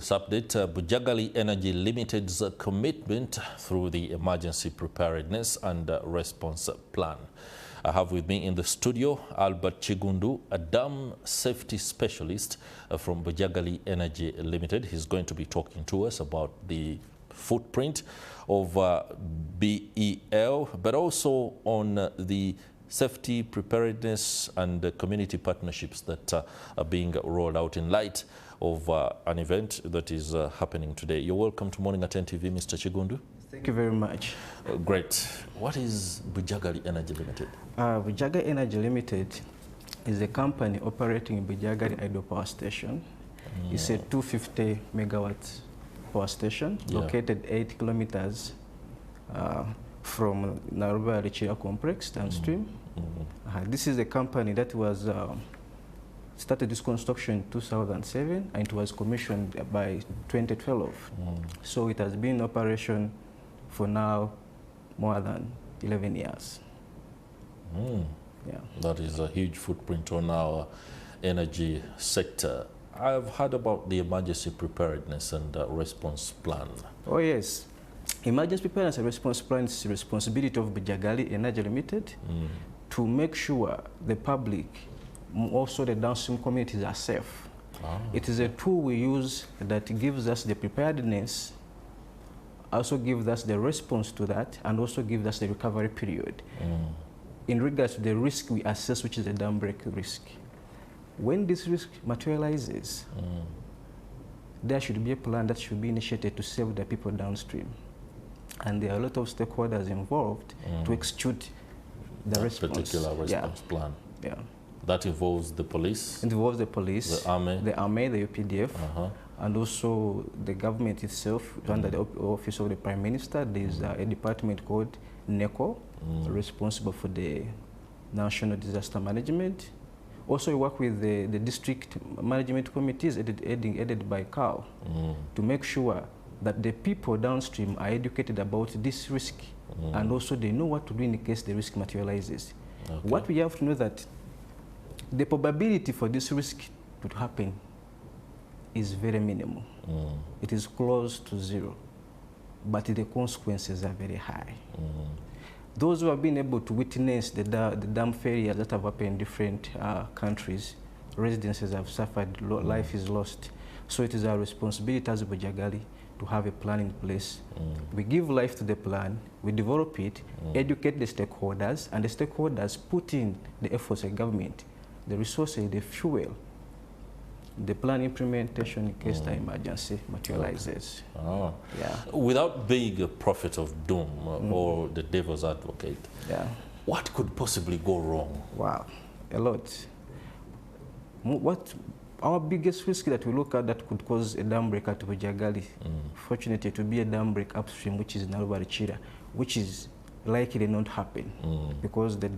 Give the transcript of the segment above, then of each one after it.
This update, Bujagali Energy Limited's commitment through the Emergency Preparedness and Response Plan. I have with me in the studio Albert Chigundu, a dam safety specialist from Bujagali Energy Limited. He's going to be talking to us about the footprint of BEL, but also on the safety, preparedness and community partnerships that are being rolled out in light of an event that is happening today. You're welcome to Morning at NTV, Mr. Chigundu. Thank you very much. Great. What is Bujagali Energy Limited? Bujagali Energy Limited is a company operating in Bujagali Hydropower Station. It's a 250 megawatt power station located 8 kilometers from Nairobi Richia complex downstream. This is a company that was started this construction in 2007 and it was commissioned by 2012. So it has been in operation for now more than 11 years. Yeah. That is a huge footprint on our energy sector. I've heard about the emergency preparedness and response plan. Oh yes. Emergency preparedness and response plan is the responsibility of Bujagali Energy Limited to make sure the public, also the downstream communities, are safe. It is a tool we use that gives us the preparedness, also gives us the response to that, and also gives us the recovery period. In regards to the risk we assess, which is the dam break risk. When this risk materializes, there should be a plan that should be initiated to save the people downstream. And there are a lot of stakeholders involved to execute the response. Particular response plan. Yeah. That involves the police? It involves the police, the army, the UPDF, and also the government itself. Under the office of the Prime Minister, there is a department called NECO, responsible for the National Disaster Management. Also, we work with the district management committees headed by CAL to make sure that the people downstream are educated about this risk and also they know what to do in case the risk materializes. What we have to know that the probability for this risk to happen is very minimal. It is close to zero, but the consequences are very high. Those who have been able to witness the dam failures that have happened in different countries, residences have suffered, life is lost. So it is our responsibility as a Bujagali to have a plan in place. We give life to the plan, we develop it, educate the stakeholders, and the stakeholders put in the efforts of government, the resources, the fuel, the plan implementation in case the emergency materializes. Without being a prophet of doom or the devil's advocate, what could possibly go wrong? Wow, a lot. Our biggest risk that we look at that could cause a dam break at Bujagali, fortunately to be a dam break upstream, which is Nairobi Richia, which is likely not happen because the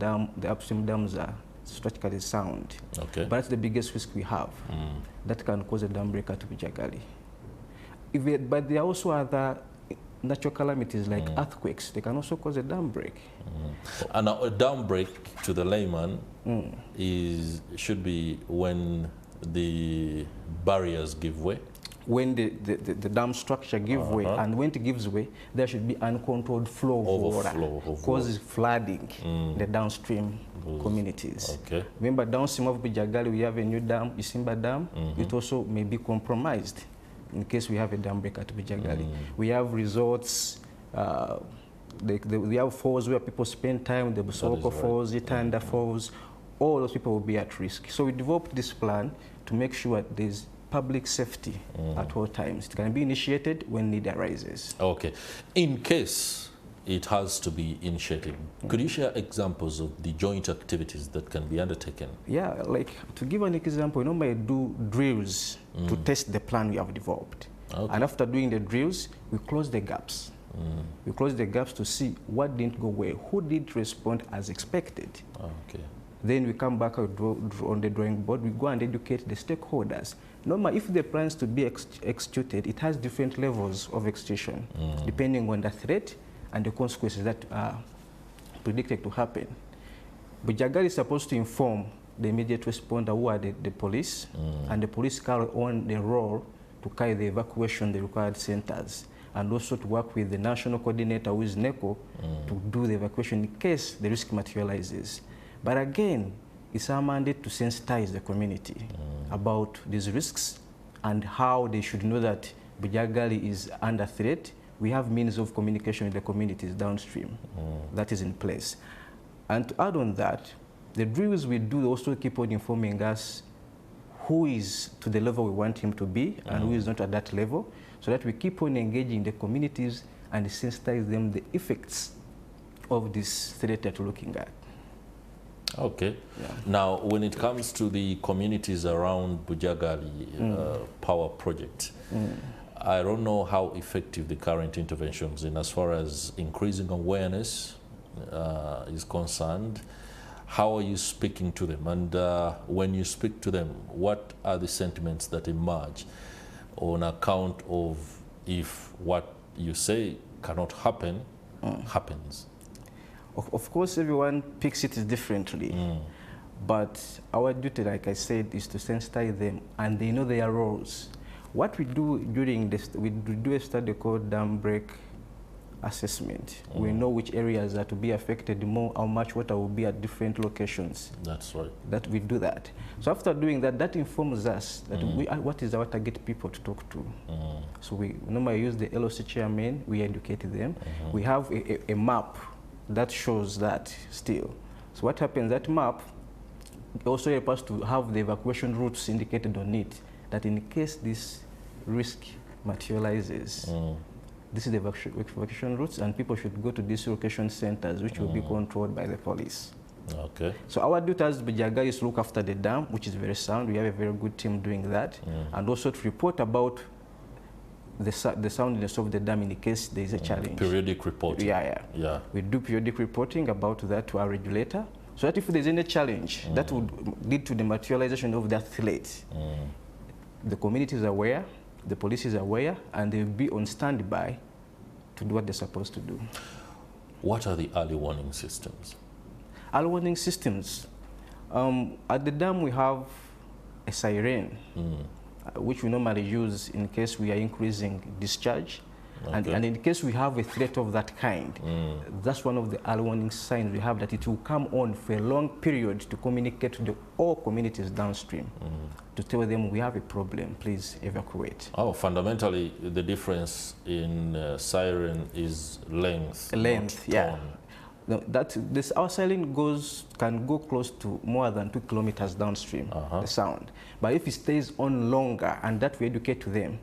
upstream dams are structurally sound. But that's the biggest risk we have that can cause a dam break at Bujagali. But there are also other natural calamities like earthquakes. They can also cause a dam break. And a dam break to the layman should be when the barriers give way. When the dam structure gives way, and when it gives way, there should be uncontrolled flow of water, causes flooding the downstream communities. Remember, downstream of Bujagali, we have a new dam, Isimba Dam. It also may be compromised in case we have a dam break at Bujagali. We have resorts, we have falls where people spend time, the Busoko Falls, Itanda Falls. All those people will be at risk. So we developed this plan to make sure there's public safety at all times. It can be initiated when need arises. In case it has to be initiated, could you share examples of the joint activities that can be undertaken? Yeah, like to give an example, we normally do drills to test the plan we have developed. And after doing the drills, we close the gaps. We close the gaps to see what didn't go well, who did respond as expected. Then we come back on the drawing board, we go and educate the stakeholders. Normally, if the plan is to be executed, it has different levels of execution, depending on the threat and the consequences that are predicted to happen. Bujagali is supposed to inform the immediate responder, who are the police, and the police carry on the role to carry the evacuation, the required centers, and also to work with the national coordinator, who is NECO, to do the evacuation in case the risk materializes. But again, it's our mandate to sensitize the community about these risks and how they should know that Bujagali is under threat. We have means of communication with the communities downstream that is in place. And to add on that, the drills we do also keep on informing us who is to the level we want him to be and who is not at that level, so that we keep on engaging the communities and sensitize them the effects of this threat that we're looking at. Okay. Yeah. Now, when it comes to the communities around Bujagali power project, I don't know how effective the current interventions in as far as increasing awareness is concerned. How are you speaking to them? And when you speak to them, what are the sentiments that emerge on account of if what you say cannot happen, happens? Of course, everyone picks it differently. But our duty, like I said, is to sensitize them, and they know their roles. What we do during this, we do a study called dam break assessment. We know which areas are to be affected more, how much water will be at different locations. That's right. That we do that. So after doing that, that informs us that what is our target people to talk to. So we normally use the LOC chairman, we educate them. We have a map that shows that still. So what happens, that map also helps us to have the evacuation routes indicated on it, that in case this risk materializes, this is the evacuation routes, and people should go to these location centers, which will be controlled by the police. Okay. So our duty as Bujagali is to look after the dam, which is very sound. We have a very good team doing that, and also to report about the soundness of the dam in case there is a challenge. Periodic reporting. Yeah. We do periodic reporting about that to our regulator, so that if there is any challenge that would lead to the materialization of that threat, the community is aware, the police is aware, and they'll be on standby to do what they're supposed to do. What are the early warning systems? Early warning systems. At the dam, we have a siren, which we normally use in case we are increasing discharge. Okay. And in case we have a threat of that kind, that's one of the early warning signs we have, that it will come on for a long period to communicate to all communities downstream, to tell them we have a problem, please evacuate. Oh, fundamentally, the difference in siren is length. Length, yeah. No, our siren can go close to more than 2 kilometers downstream, the sound. But if it stays on longer, and that we educate to them,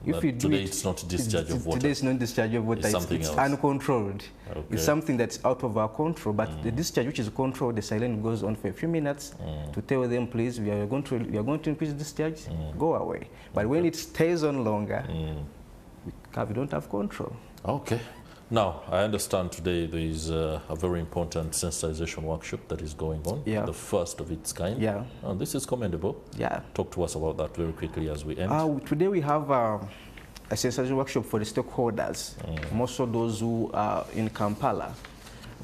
if we do today it's not discharge of water. Today it's not discharge of water. It's uncontrolled. Okay. It's something that's out of our control. But the discharge, which is controlled, the siren goes on for a few minutes to tell them, please, we are going to increase discharge. Go away. But when it stays on longer, we don't have control. Okay. Now, I understand today there is a very important sensitization workshop that is going on, the first of its kind. Yeah. And this is commendable. Yeah. Talk to us about that very quickly as we end. Today we have a sensitization workshop for the stakeholders, most of those who are in Kampala.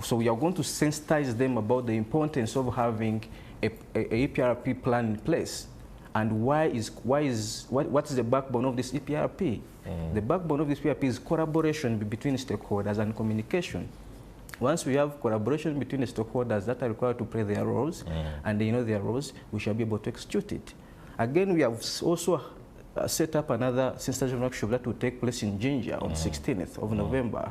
So we are going to sensitize them about the importance of having a EPRP plan in place. And what is the backbone of this EPRP? The backbone of this EPRP is collaboration between stakeholders and communication. Once we have collaboration between the stakeholders that are required to play their roles, and they know their roles, we shall be able to execute it. Again, we have also set up another sensitization workshop that will take place in Jinja on 16th of November,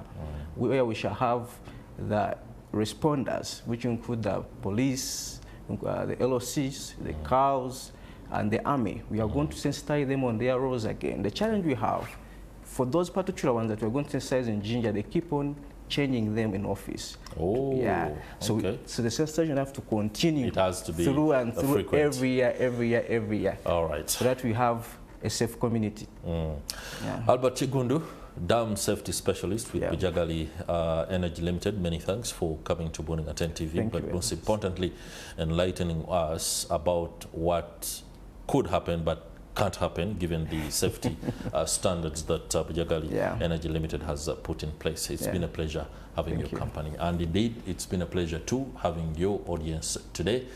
where we shall have the responders, which include the police, the LOCs, the COWs, and the army. We are going to sensitize them on their roles again. The challenge we have, for those particular ones that we're going to sensitize in Jinja, they keep on changing them in office. Oh, yeah. So, okay. So the sensitization have to continue. It has to be through and through frequent. every year. All right. So that we have a safe community. Yeah. Albert Chigundu, Dam Safety Specialist with Bujagali Energy Limited. Many thanks for coming to MorningAtNTV, but most importantly, enlightening us about what could happen but can't happen given the safety standards that Bujagali Energy Limited has put in place. It's been a pleasure having your company. And indeed, it's been a pleasure too having your audience today.